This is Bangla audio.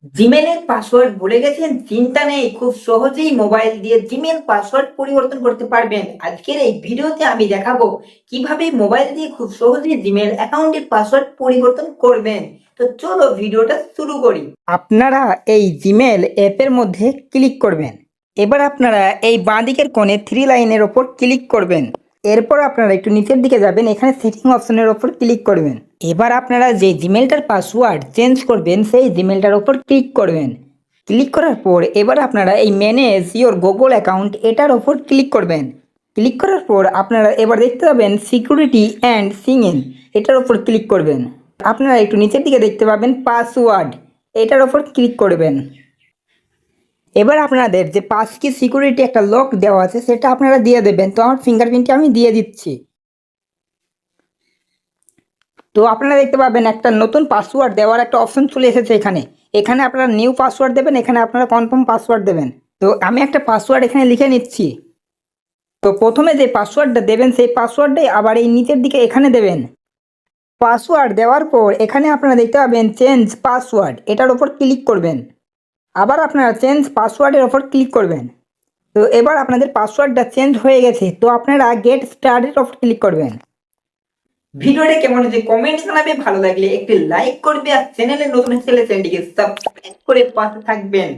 জিমেলের পাসওয়ার্ড ভুলে গেছেন? চিন্তা নেই, খুব সহজেই মোবাইল দিয়ে জিমেল পাসওয়ার্ড পরিবর্তন করতে পারবেন। আজকের এই ভিডিওতে আমি দেখাবো কিভাবে মোবাইল দিয়ে খুব সহজেই জিমেল অ্যাকাউন্টের পাসওয়ার্ড পরিবর্তন করবেন। তো চলো ভিডিওটা শুরু করি। আপনারা এই জিমেল অ্যাপের মধ্যে ক্লিক করবেন। এবার আপনারা এই বাঁদিকের কোণে থ্রি লাইনের ওপর ক্লিক করবেন। এরপর আপনারা একটু নিচের দিকে যাবেন, এখানে সেটিং অপশনের ওপর ক্লিক করবেন। এবার আপনারা যে জিমেলটার পাসওয়ার্ড চেঞ্জ করবেন সেই জিমেলটার ওপর ক্লিক করবেন। ক্লিক করার পর এবার আপনারা এই ম্যানেজ ইওর গুগল অ্যাকাউন্ট এটার ওপর ক্লিক করবেন। ক্লিক করার পর আপনারা এবার দেখতে পাবেন সিকিউরিটি অ্যান্ড সিং ইন, এটার ওপর ক্লিক করবেন। আপনারা একটু নিচের দিকে দেখতে পাবেন পাসওয়ার্ড, এটার ওপর ক্লিক করবেন। এবার আপনাদের যে পাস কি সিকিউরিটি একটা লক দেওয়া আছে সেটা আপনারা দিয়ে দেবেন। তো আমার ফিঙ্গারপ্রিন্টটি আমি দিয়ে দিচ্ছি। তো আপনারা দেখতে পাবেন একটা নতুন পাসওয়ার্ড দেওয়ার একটা অপশন চলে এসেছে এখানে। এখানে আপনারা নিউ পাসওয়ার্ড দেবেন, এখানে আপনারা কনফার্ম পাসওয়ার্ড দেবেন। তো আমি একটা পাসওয়ার্ড এখানে লিখে নিচ্ছি। তো প্রথমে যে পাসওয়ার্ডটা দেবেন সেই পাসওয়ার্ডটাই আবার এই নিচের দিকে এখানে দেবেন। পাসওয়ার্ড দেওয়ার পর এখানে আপনারা দেখতে পাবেন চেঞ্জ পাসওয়ার্ড, এটার ওপর ক্লিক করবেন। আবার আপনারা চেঞ্জ পাসওয়ার্ডের ওপর ক্লিক করবেন। তো এবার আপনাদের পাসওয়ার্ডটা চেঞ্জ হয়ে গেছে। তো আপনারা গেট স্টার্টেড ওপর ক্লিক করবেন। ভিডিওটা কেমন হয়েছে কমেন্ট জানাবে, ভালো লাগলে একটি লাইক করবে আর চ্যানেলে নতুন চ্যানেলটিকে সাবস্ক্রাইব করে পাশে থাকবেন।